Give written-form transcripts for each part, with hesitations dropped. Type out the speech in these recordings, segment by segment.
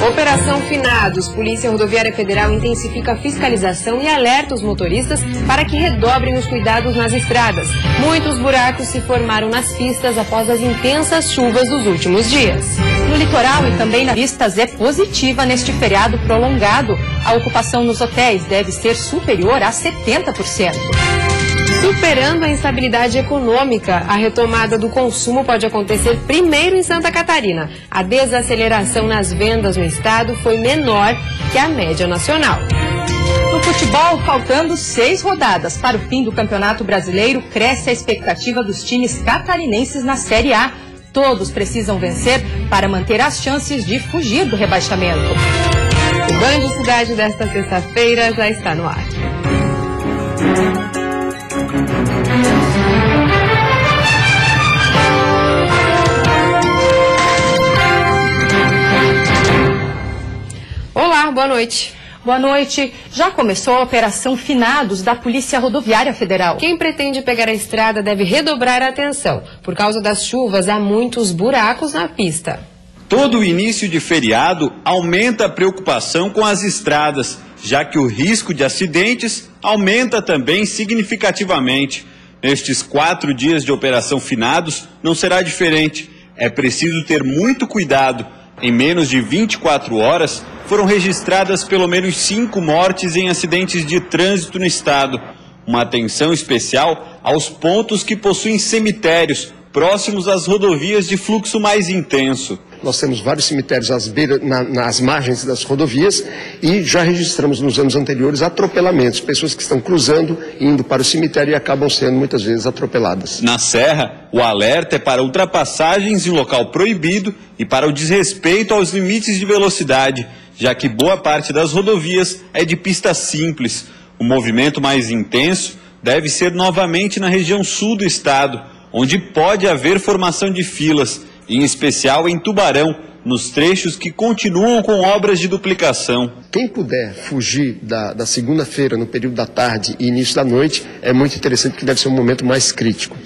Operação Finados. Polícia Rodoviária Federal intensifica a fiscalização e alerta os motoristas para que redobrem os cuidados nas estradas. Muitos buracos se formaram nas pistas após as intensas chuvas dos últimos dias. No litoral e também na Vistas é positiva neste feriado prolongado. A ocupação nos hotéis deve ser superior a 70%. Superando a instabilidade econômica, a retomada do consumo pode acontecer primeiro em Santa Catarina. A desaceleração nas vendas no estado foi menor que a média nacional. No futebol, faltando 6 rodadas para o fim do Campeonato Brasileiro, cresce a expectativa dos times catarinenses na Série A. Todos precisam vencer para manter as chances de fugir do rebaixamento. O Band Cidade desta sexta-feira já está no ar. Olá, boa noite. Boa noite. Já começou a Operação Finados da Polícia Rodoviária Federal. Quem pretende pegar a estrada deve redobrar a atenção. Por causa das chuvas, há muitos buracos na pista. Todo o início de feriado aumenta a preocupação com as estradas, já que o risco de acidentes aumenta também significativamente. Nestes 4 dias de Operação Finados, não será diferente. É preciso ter muito cuidado. Em menos de 24 horas, foram registradas pelo menos 5 mortes em acidentes de trânsito no estado. Uma atenção especial aos pontos que possuem cemitérios, próximos às rodovias de fluxo mais intenso. Nós temos vários cemitérios nas margens das rodovias e já registramos nos anos anteriores atropelamentos, pessoas que estão cruzando, indo para o cemitério e acabam sendo muitas vezes atropeladas. Na Serra, o alerta é para ultrapassagens em local proibido e para o desrespeito aos limites de velocidade, já que boa parte das rodovias é de pista simples. O movimento mais intenso deve ser novamente na região sul do estado, onde pode haver formação de filas, em especial em Tubarão, nos trechos que continuam com obras de duplicação. Quem puder fugir da segunda-feira, no período da tarde e início da noite, é muito interessante, porque deve ser um momento mais crítico.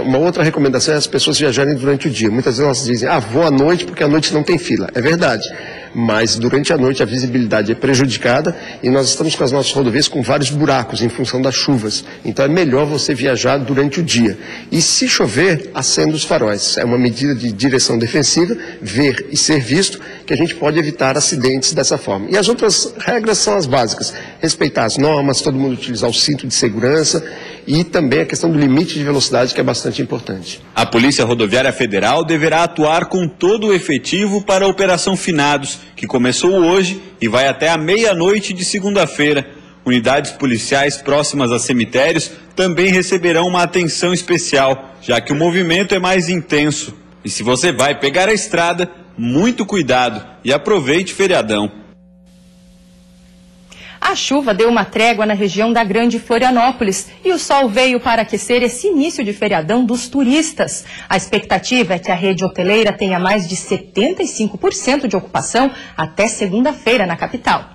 Uma outra recomendação é as pessoas viajarem durante o dia. Muitas vezes elas dizem, vou à noite porque à noite não tem fila. É verdade, mas durante a noite a visibilidade é prejudicada e nós estamos com as nossas rodovias com vários buracos em função das chuvas. Então é melhor você viajar durante o dia. E se chover, acenda os faróis. É uma medida de direção defensiva, ver e ser visto, que a gente pode evitar acidentes dessa forma. E as outras regras são as básicas. Respeitar as normas, todo mundo utilizar o cinto de segurança e também a questão do limite de velocidade, que é bastante importante. A Polícia Rodoviária Federal deverá atuar com todo o efetivo para a Operação Finados, que começou hoje e vai até a meia-noite de segunda-feira. Unidades policiais próximas a cemitérios também receberão uma atenção especial, já que o movimento é mais intenso. E se você vai pegar a estrada, muito cuidado e aproveite o feriadão. A chuva deu uma trégua na região da Grande Florianópolis e o sol veio para aquecer esse início de feriadão dos turistas. A expectativa é que a rede hoteleira tenha mais de 75% de ocupação até segunda-feira na capital.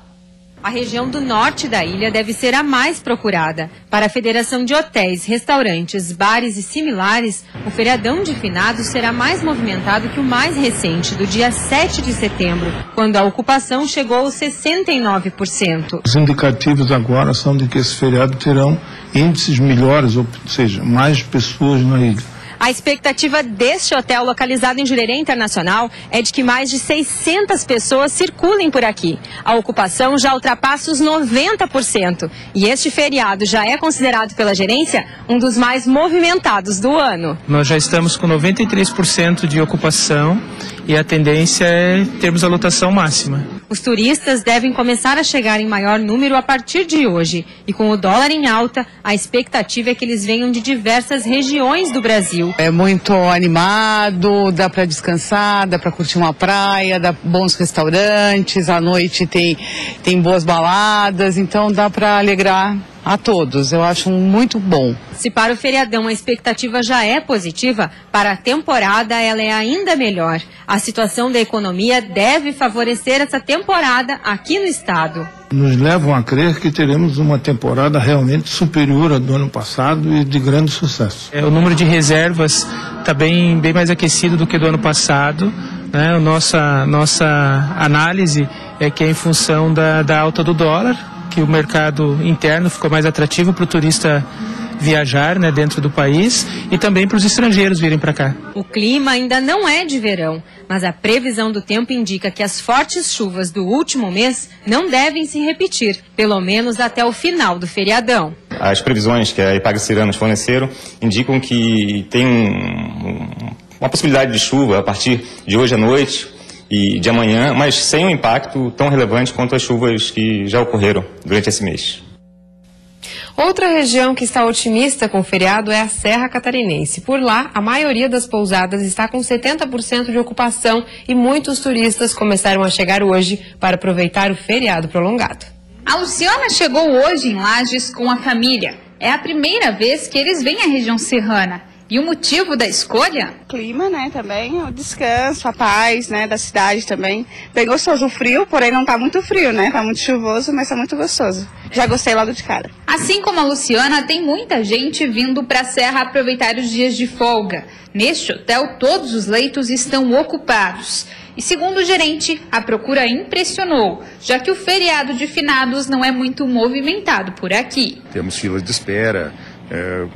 A região do norte da ilha deve ser a mais procurada. Para a Federação de Hotéis, Restaurantes, Bares e similares, o feriadão de finados será mais movimentado que o mais recente, do dia 7 de setembro, quando a ocupação chegou aos 69%. Os indicativos agora são de que esse feriado terão índices melhores, ou seja, mais pessoas na ilha. A expectativa deste hotel localizado em Jurerê Internacional é de que mais de 600 pessoas circulem por aqui. A ocupação já ultrapassa os 90% e este feriado já é considerado pela gerência um dos mais movimentados do ano. Nós já estamos com 93% de ocupação e a tendência é termos a lotação máxima. Os turistas devem começar a chegar em maior número a partir de hoje. E com o dólar em alta, a expectativa é que eles venham de diversas regiões do Brasil. É muito animado, dá para descansar, dá para curtir uma praia, dá bons restaurantes, à noite tem boas baladas, então dá para alegrar a todos. Eu acho muito bom. Se para o feriadão a expectativa já é positiva, para a temporada ela é ainda melhor. A situação da economia deve favorecer essa temporada aqui no estado. Nos levam a crer que teremos uma temporada realmente superior à do ano passado e de grande sucesso. O número de reservas está bem mais aquecido do que do ano passado. né? Nossa análise é que é em função da alta do dólar, que o mercado interno ficou mais atrativo para o turista viajar, né, dentro do país, e também para os estrangeiros virem para cá. O clima ainda não é de verão, mas a previsão do tempo indica que as fortes chuvas do último mês não devem se repetir, pelo menos até o final do feriadão. As previsões que a Ipagre-Cirá nos forneceram indicam que tem uma possibilidade de chuva a partir de hoje à noite e de amanhã, mas sem um impacto tão relevante quanto as chuvas que já ocorreram durante esse mês. Outra região que está otimista com o feriado é a Serra Catarinense. Por lá, a maioria das pousadas está com 70% de ocupação e muitos turistas começaram a chegar hoje para aproveitar o feriado prolongado. A Luciana chegou hoje em Lages com a família. É a primeira vez que eles vêm à região serrana. E o motivo da escolha? O clima, né, também, o descanso, a paz, né, da cidade também. Bem gostoso o frio, porém não tá muito frio, né, tá muito chuvoso, mas tá muito gostoso. Já gostei logo de cara. Assim como a Luciana, tem muita gente vindo pra Serra aproveitar os dias de folga. Neste hotel, todos os leitos estão ocupados. E segundo o gerente, a procura impressionou, já que o feriado de finados não é muito movimentado por aqui. Temos filas de espera.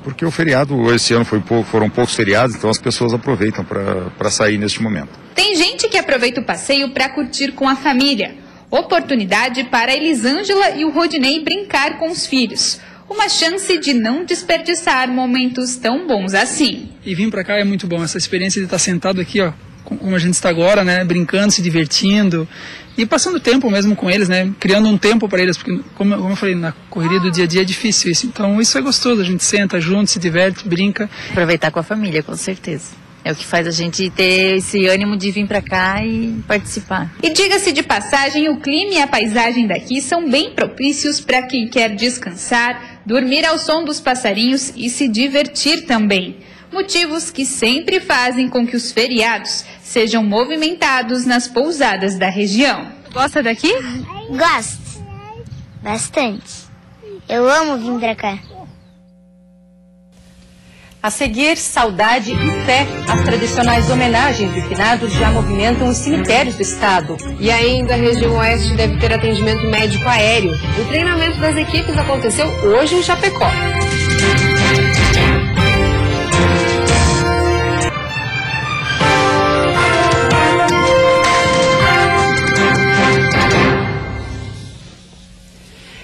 Porque o feriado, esse ano foram poucos feriados, então as pessoas aproveitam para sair neste momento. Tem gente que aproveita o passeio para curtir com a família. Oportunidade para a Elisângela e o Rodinei brincar com os filhos. Uma chance de não desperdiçar momentos tão bons assim. E vir para cá é muito bom, essa experiência de estar sentado aqui, ó, como a gente está agora, né, brincando, se divertindo e passando tempo mesmo com eles, né, criando um tempo para eles, porque como eu falei, na correria do dia a dia é difícil isso, então isso é gostoso, a gente senta junto, se diverte, brinca. Aproveitar com a família, com certeza. É o que faz a gente ter esse ânimo de vir para cá e participar. E diga-se de passagem, o clima e a paisagem daqui são bem propícios para quem quer descansar, dormir ao som dos passarinhos e se divertir também. Motivos que sempre fazem com que os feriados sejam movimentados nas pousadas da região. Gosta daqui? Gosto. Bastante. Eu amo vir pra cá. A seguir, saudade e fé. As tradicionais homenagens de finados já movimentam os cemitérios do estado. E ainda a região oeste deve ter atendimento médico aéreo. O treinamento das equipes aconteceu hoje em Chapecó.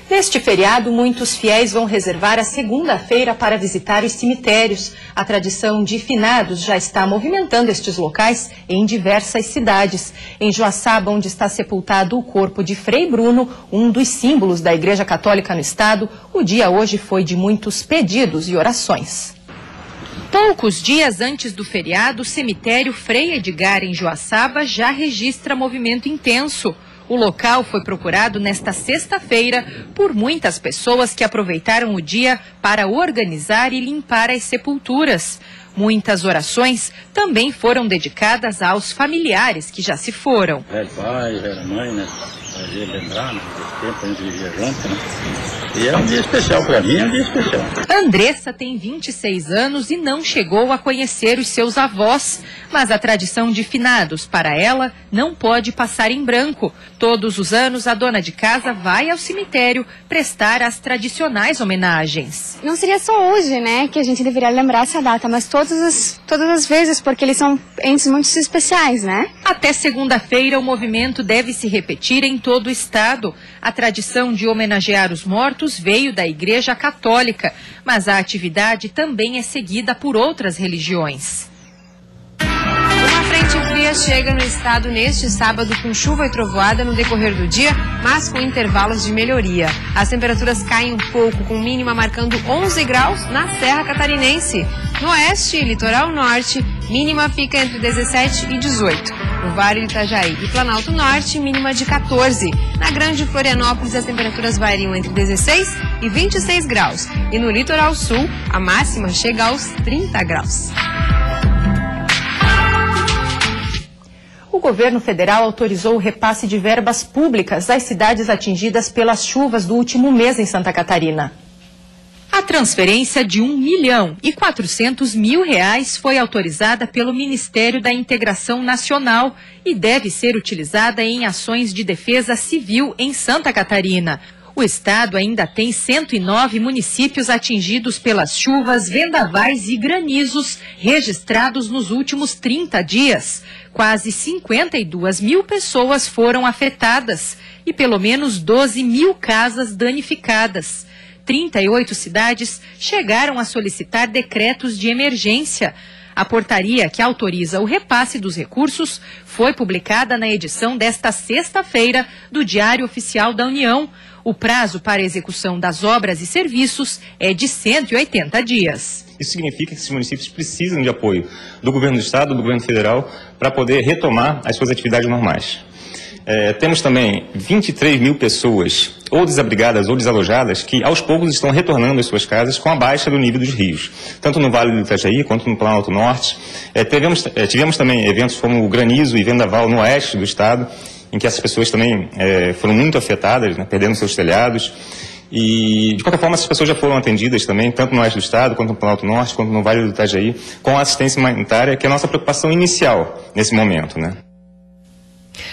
Neste feriado, muitos fiéis vão reservar a segunda-feira para visitar os cemitérios. A tradição de finados já está movimentando estes locais em diversas cidades. Em Joaçaba, onde está sepultado o corpo de Frei Bruno, um dos símbolos da Igreja Católica no estado, o dia hoje foi de muitos pedidos e orações. Poucos dias antes do feriado, o cemitério Frei Edgar, em Joaçaba, já registra movimento intenso. O local foi procurado nesta sexta-feira por muitas pessoas que aproveitaram o dia para organizar e limpar as sepulturas. Muitas orações também foram dedicadas aos familiares que já se foram. Velho pai, velha mãe, né? Pra gente lembrar, né? Desse tempo a gente vivia junto, né? E é um dia especial para mim, é um dia especial. Andressa tem 26 anos e não chegou a conhecer os seus avós, mas a tradição de finados para ela não pode passar em branco. Todos os anos a dona de casa vai ao cemitério prestar as tradicionais homenagens. Não seria só hoje, né, que a gente deveria lembrar essa data, mas todas as vezes, porque eles são entes muito especiais, né? Até segunda-feira o movimento deve se repetir em todo o estado. A tradição de homenagear os mortos veio da Igreja Católica, mas a atividade também é seguida por outras religiões. Uma frente fria chega no estado neste sábado com chuva e trovoada no decorrer do dia, mas com intervalos de melhoria. As temperaturas caem um pouco, com mínima marcando 11 graus na Serra Catarinense. No oeste e litoral norte, mínima fica entre 17 e 18. No Vale do Itajaí e Planalto Norte, mínima de 14. Na Grande Florianópolis, as temperaturas variam entre 16 e 26 graus. E no litoral sul, a máxima chega aos 30 graus. O governo federal autorizou o repasse de verbas públicas às cidades atingidas pelas chuvas do último mês em Santa Catarina. A transferência de R$1.400.000 foi autorizada pelo Ministério da Integração Nacional e deve ser utilizada em ações de defesa civil em Santa Catarina. O estado ainda tem 109 municípios atingidos pelas chuvas, vendavais e granizos registrados nos últimos 30 dias. Quase 52 mil pessoas foram afetadas e pelo menos 12 mil casas danificadas. 38 cidades chegaram a solicitar decretos de emergência. A portaria que autoriza o repasse dos recursos foi publicada na edição desta sexta-feira do Diário Oficial da União. O prazo para execução das obras e serviços é de 180 dias. Isso significa que esses municípios precisam de apoio do governo do estado, do governo federal, para poder retomar as suas atividades normais. Temos também 23 mil pessoas, ou desabrigadas ou desalojadas, que aos poucos estão retornando às suas casas com a baixa do nível dos rios, tanto no Vale do Itajaí quanto no Planalto Norte. Tivemos também eventos como o granizo e vendaval no oeste do estado, em que essas pessoas também foram muito afetadas, né, perdendo seus telhados. E, de qualquer forma, essas pessoas já foram atendidas também, tanto no oeste do estado, quanto no Planalto Norte, quanto no Vale do Itajaí, com a assistência humanitária, que é a nossa preocupação inicial nesse momento, né?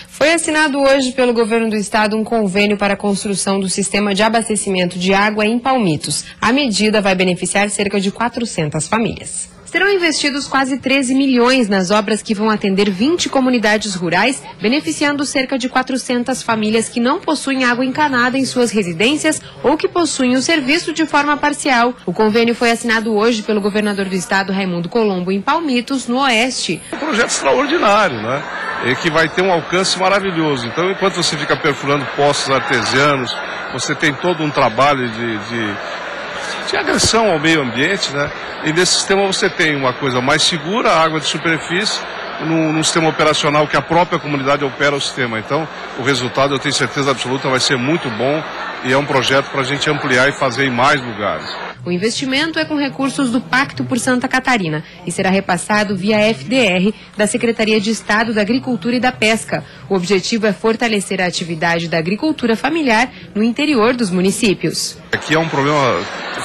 Foi assinado hoje pelo governo do estado um convênio para a construção do sistema de abastecimento de água em Palmitos. A medida vai beneficiar cerca de 400 famílias. Serão investidos quase 13 milhões nas obras que vão atender 20 comunidades rurais, beneficiando cerca de 400 famílias que não possuem água encanada em suas residências ou que possuem o serviço de forma parcial. O convênio foi assinado hoje pelo governador do estado, Raimundo Colombo, em Palmitos, no oeste. É um projeto extraordinário, né? E que vai ter um alcance maravilhoso. Então, enquanto você fica perfurando poços artesianos, você tem todo um trabalho de agressão ao meio ambiente, né? E nesse sistema você tem uma coisa mais segura, a água de superfície, num sistema operacional que a própria comunidade opera o sistema. Então, o resultado, eu tenho certeza absoluta, vai ser muito bom e é um projeto para a gente ampliar e fazer em mais lugares. O investimento é com recursos do Pacto por Santa Catarina e será repassado via FDR da Secretaria de Estado da Agricultura e da Pesca. O objetivo é fortalecer a atividade da agricultura familiar no interior dos municípios. Aqui é um problema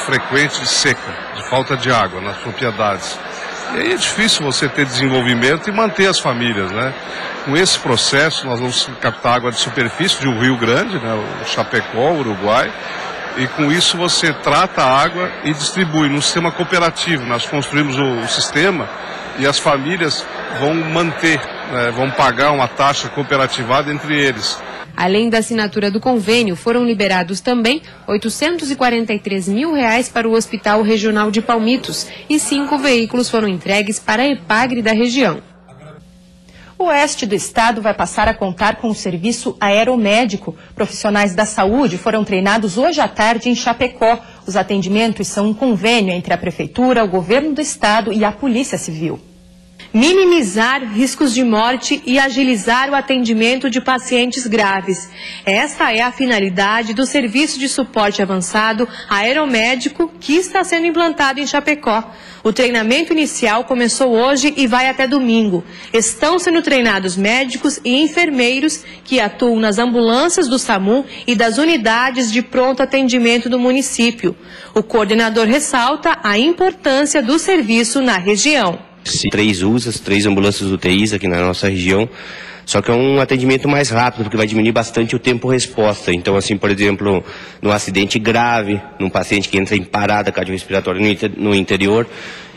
frequente de seca, de falta de água nas propriedades. E aí é difícil você ter desenvolvimento e manter as famílias, né? Com esse processo, nós vamos captar água de superfície de um rio grande, né? O Chapecó, o Uruguai. E com isso você trata a água e distribui num sistema cooperativo. Nós construímos o sistema e as famílias vão manter, vão pagar uma taxa cooperativada entre eles. Além da assinatura do convênio, foram liberados também R$843 mil para o Hospital Regional de Palmitos e 5 veículos foram entregues para a EPAGRE da região. O oeste do estado vai passar a contar com o serviço aeromédico. Profissionais da saúde foram treinados hoje à tarde em Chapecó. Os atendimentos são um convênio entre a Prefeitura, o Governo do Estado e a Polícia Civil. Minimizar riscos de morte e agilizar o atendimento de pacientes graves. Esta é a finalidade do Serviço de Suporte Avançado Aeromédico que está sendo implantado em Chapecó. O treinamento inicial começou hoje e vai até domingo. Estão sendo treinados médicos e enfermeiros que atuam nas ambulâncias do SAMU e das unidades de pronto atendimento do município. O coordenador ressalta a importância do serviço na região. 3 USAs, 3 ambulâncias UTIs aqui na nossa região, só que é um atendimento mais rápido, porque vai diminuir bastante o tempo-resposta. Então, assim, por exemplo, num acidente grave, num paciente que entra em parada cardiorrespiratória no interior,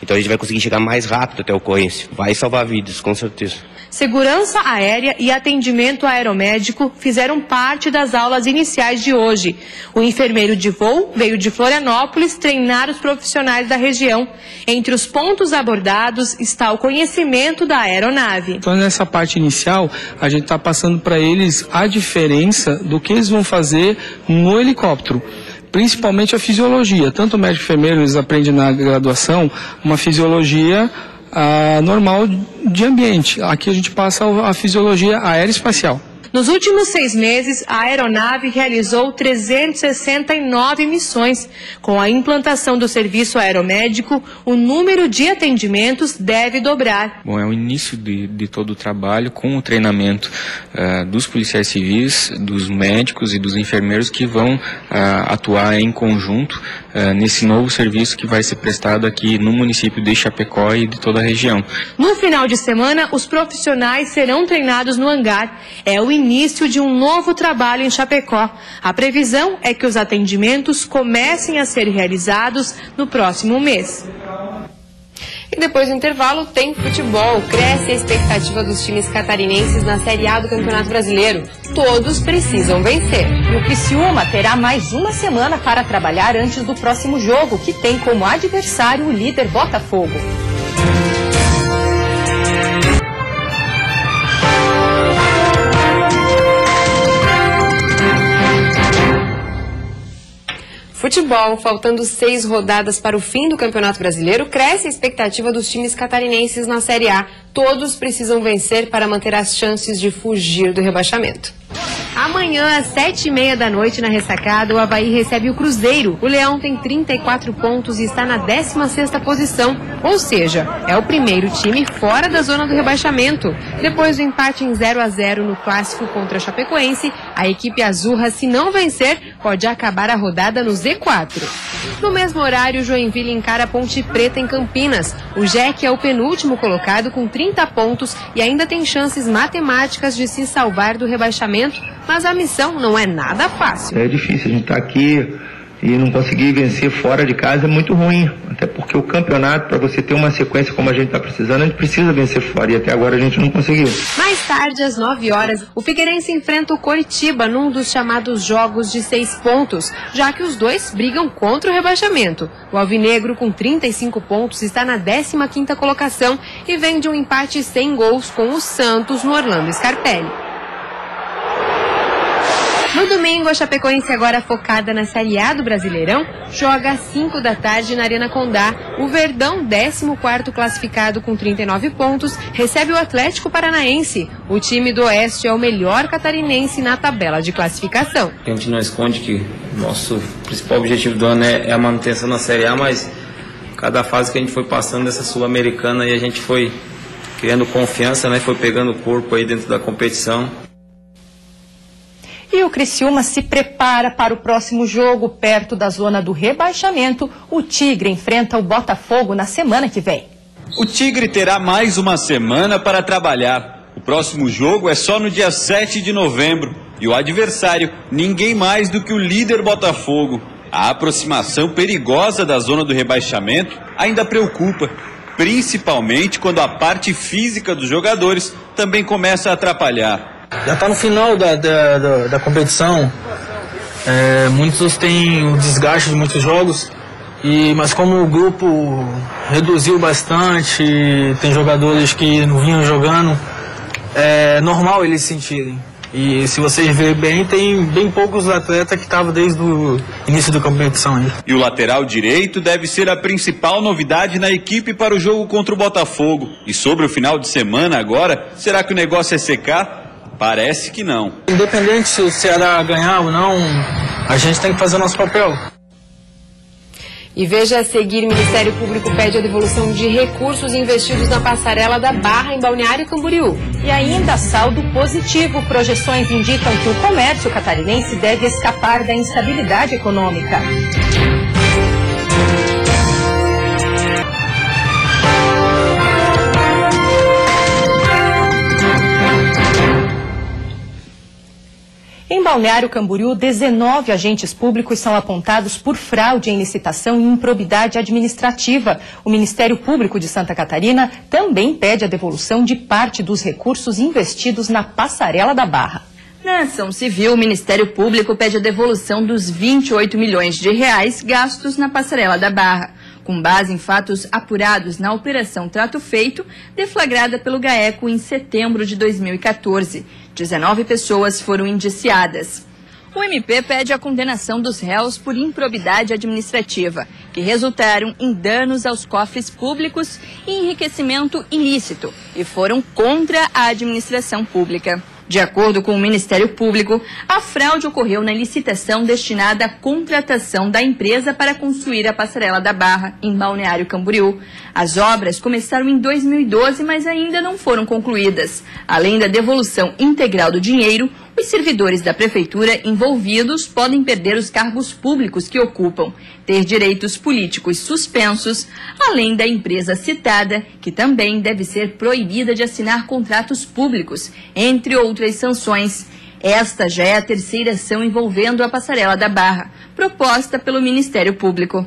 então a gente vai conseguir chegar mais rápido até a ocorrência. Vai salvar vidas, com certeza. Segurança aérea e atendimento aeromédico fizeram parte das aulas iniciais de hoje. O enfermeiro de voo veio de Florianópolis treinar os profissionais da região. Entre os pontos abordados está o conhecimento da aeronave. Então, nessa parte inicial, a gente está passando para eles a diferença do que eles vão fazer no helicóptero. Principalmente a fisiologia. Tanto o médico enfermeiro, eles aprendem na graduação uma fisiologia normal de ambiente. Aqui a gente passa a fisiologia aeroespacial. Nos últimos 6 meses, a aeronave realizou 369 missões. Com a implantação do serviço aeromédico, o número de atendimentos deve dobrar. Bom, é o início de todo o trabalho com o treinamento dos policiais civis, dos médicos e dos enfermeiros que vão atuar em conjunto nesse novo serviço que vai ser prestado aqui no município de Chapecó e de toda a região. No final de semana, os profissionais serão treinados no hangar. É o início de um novo trabalho em Chapecó. A previsão é que os atendimentos comecem a ser realizados no próximo mês. E depois do intervalo tem futebol. Cresce a expectativa dos times catarinenses na Série A do Campeonato Brasileiro. Todos precisam vencer. E o Criciúma terá mais uma semana para trabalhar antes do próximo jogo, que tem como adversário o líder Botafogo. Futebol, faltando 6 rodadas para o fim do Campeonato Brasileiro, cresce a expectativa dos times catarinenses na Série A. Todos precisam vencer para manter as chances de fugir do rebaixamento. Amanhã, às 7h30 da noite, na Ressacada, o Avaí recebe o Cruzeiro. O Leão tem 34 pontos e está na 16ª posição, ou seja, é o primeiro time fora da zona do rebaixamento. Depois do empate em 0-0 no clássico contra a Chapecoense, a equipe azurra, se não vencer, pode acabar a rodada no Z4. No mesmo horário, Joinville encara a Ponte Preta em Campinas. O Jack é o penúltimo colocado com 30 pontos e ainda tem chances matemáticas de se salvar do rebaixamento, mas a missão não é nada fácil. É difícil, a gente está aqui e não conseguir vencer fora de casa é muito ruim, até porque o campeonato, para você ter uma sequência como a gente está precisando, a gente precisa vencer fora e até agora a gente não conseguiu. Mais tarde, às 9 horas, o Figueirense enfrenta o Coritiba num dos chamados jogos de 6 pontos, já que os dois brigam contra o rebaixamento. O Alvinegro, com 35 pontos, está na 15ª colocação e vem de um empate sem gols com o Santos no Orlando Scarpelli. No domingo, a Chapecoense, agora focada na Série A do Brasileirão, joga às 5 da tarde na Arena Condá. O Verdão, 14º classificado com 39 pontos, recebe o Atlético Paranaense. O time do Oeste é o melhor catarinense na tabela de classificação. A gente não esconde que o nosso principal objetivo do ano é a manutenção na Série A, mas cada fase que a gente foi passando dessa Sul-Americana e a gente foi criando confiança, né? Foi pegando o corpo aí dentro da competição. E o Criciúma se prepara para o próximo jogo, perto da zona do rebaixamento. O Tigre enfrenta o Botafogo na semana que vem. O Tigre terá mais uma semana para trabalhar. O próximo jogo é só no dia 7 de novembro. E o adversário, ninguém mais do que o líder Botafogo. A aproximação perigosa da zona do rebaixamento ainda preocupa, principalmente quando a parte física dos jogadores também começa a atrapalhar. Já está no final da competição, muitos têm o desgaste de muitos jogos, mas como o grupo reduziu bastante, tem jogadores que não vinham jogando, é normal eles sentirem. E se vocês verem bem, tem bem poucos atletas que estavam desde o início da competição. E o lateral direito deve ser a principal novidade na equipe para o jogo contra o Botafogo. E sobre o final de semana agora, será que o negócio é secar? Parece que não. Independente se o Ceará ganhar ou não, a gente tem que fazer o nosso papel. E veja a seguir, o Ministério Público pede a devolução de recursos investidos na passarela da Barra em Balneário Camboriú. E ainda saldo positivo. Projeções indicam que o comércio catarinense deve escapar da instabilidade econômica. Em Balneário Camboriú, 19 agentes públicos são apontados por fraude em licitação e improbidade administrativa. O Ministério Público de Santa Catarina também pede a devolução de parte dos recursos investidos na Passarela da Barra. Na ação civil, o Ministério Público pede a devolução dos 28 milhões de reais gastos na Passarela da Barra, com base em fatos apurados na Operação Trato Feito, deflagrada pelo GAECO em setembro de 2014. 19 pessoas foram indiciadas. O MP pede a condenação dos réus por improbidade administrativa, que resultaram em danos aos cofres públicos e enriquecimento ilícito, e foram contra a administração pública. De acordo com o Ministério Público, a fraude ocorreu na licitação destinada à contratação da empresa para construir a Passarela da Barra, em Balneário Camboriú. As obras começaram em 2012, mas ainda não foram concluídas. Além da devolução integral do dinheiro, os servidores da Prefeitura envolvidos podem perder os cargos públicos que ocupam, ter direitos políticos suspensos, além da empresa citada, que também deve ser proibida de assinar contratos públicos, entre outras sanções. Esta já é a terceira ação envolvendo a Passarela da Barra, proposta pelo Ministério Público.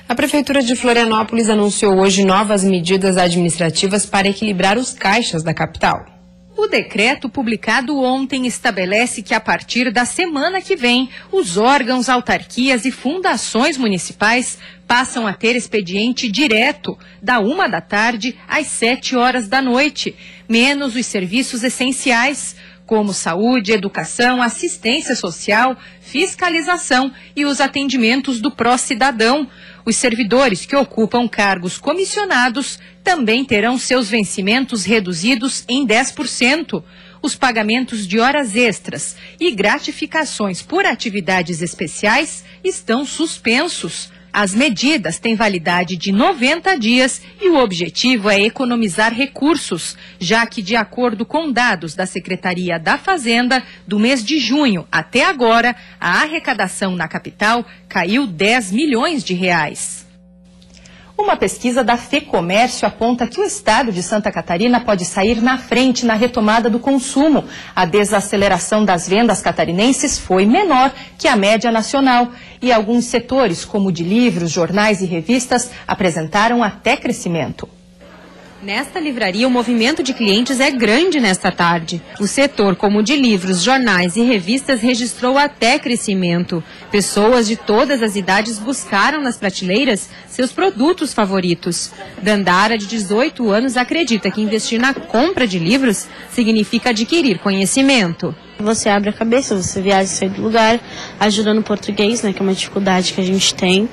A Prefeitura de Florianópolis anunciou hoje novas medidas administrativas para equilibrar os caixas da capital. O decreto publicado ontem estabelece que a partir da semana que vem, os órgãos, autarquias e fundações municipais passam a ter expediente direto, da 1 da tarde às 7 horas da noite, menos os serviços essenciais, como saúde, educação, assistência social, fiscalização e os atendimentos do pró-cidadão. Os servidores que ocupam cargos comissionados também terão seus vencimentos reduzidos em 10%. Os pagamentos de horas extras e gratificações por atividades especiais estão suspensos. As medidas têm validade de 90 dias e o objetivo é economizar recursos, já que, de acordo com dados da Secretaria da Fazenda, do mês de junho até agora, a arrecadação na capital caiu 10 milhões de reais. Uma pesquisa da FEComércio aponta que o estado de Santa Catarina pode sair na frente na retomada do consumo. A desaceleração das vendas catarinenses foi menor que a média nacional e alguns setores, como o de livros, jornais e revistas, apresentaram até crescimento. Nesta livraria, o movimento de clientes é grande nesta tarde. O setor, como o de livros, jornais e revistas, registrou até crescimento. Pessoas de todas as idades buscaram nas prateleiras seus produtos favoritos. Dandara, de 18 anos, acredita que investir na compra de livros significa adquirir conhecimento. Você abre a cabeça, você viaja e sai do lugar, ajuda no português, né, que é uma dificuldade que a gente tem,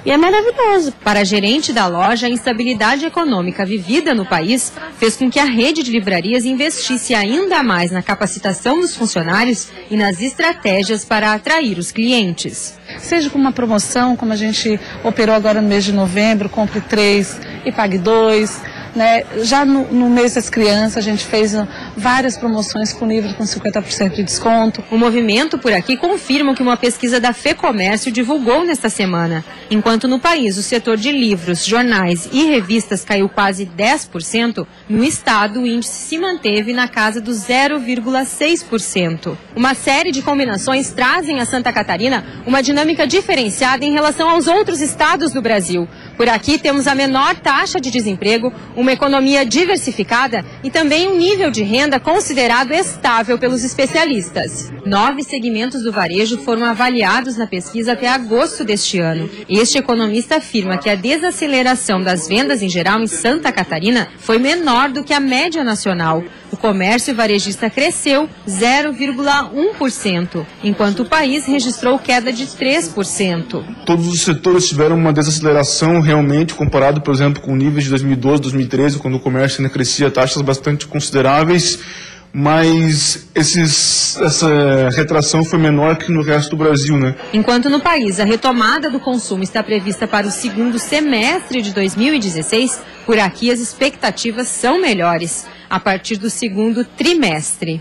e é maravilhoso. Para a gerente da loja, a instabilidade econômica vivida no país fez com que a rede de livrarias investisse ainda mais na capacitação dos funcionários e nas estratégias para atrair os clientes. Seja com uma promoção, como a gente operou agora no mês de novembro, compre 3 e pague 2. Né? Já no mês das crianças, a gente fez várias promoções com livros com 50% de desconto. O movimento por aqui confirma o que uma pesquisa da FEComércio divulgou nesta semana. Enquanto no país o setor de livros, jornais e revistas caiu quase 10%, no estado o índice se manteve na casa dos 0,6%. Uma série de combinações trazem a Santa Catarina uma dinâmica diferenciada em relação aos outros estados do Brasil. Por aqui temos a menor taxa de desemprego, uma economia diversificada e também um nível de renda considerado estável pelos especialistas. 9 segmentos do varejo foram avaliados na pesquisa até agosto deste ano. Este economista afirma que a desaceleração das vendas em geral em Santa Catarina foi menor do que a média nacional. O comércio varejista cresceu 0,1%, enquanto o país registrou queda de 3%. Todos os setores tiveram uma desaceleração realmente, comparado, por exemplo, com níveis de 2012, 2013, quando o comércio ainda crescia taxas bastante consideráveis, mas essa retração foi menor que no resto do Brasil, né? Enquanto no país a retomada do consumo está prevista para o segundo semestre de 2016, por aqui as expectativas são melhores, a partir do segundo trimestre.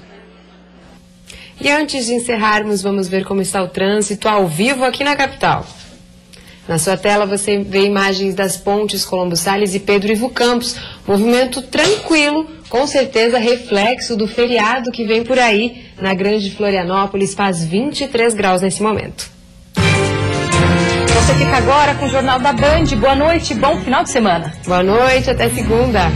E antes de encerrarmos, vamos ver como está o trânsito ao vivo aqui na capital. Na sua tela você vê imagens das pontes Colombo Salles e Pedro Ivo Campos. Movimento tranquilo, com certeza reflexo do feriado que vem por aí. Na Grande Florianópolis faz 23 graus nesse momento. Você fica agora com o Jornal da Band. Boa noite e bom final de semana. Boa noite, até segunda.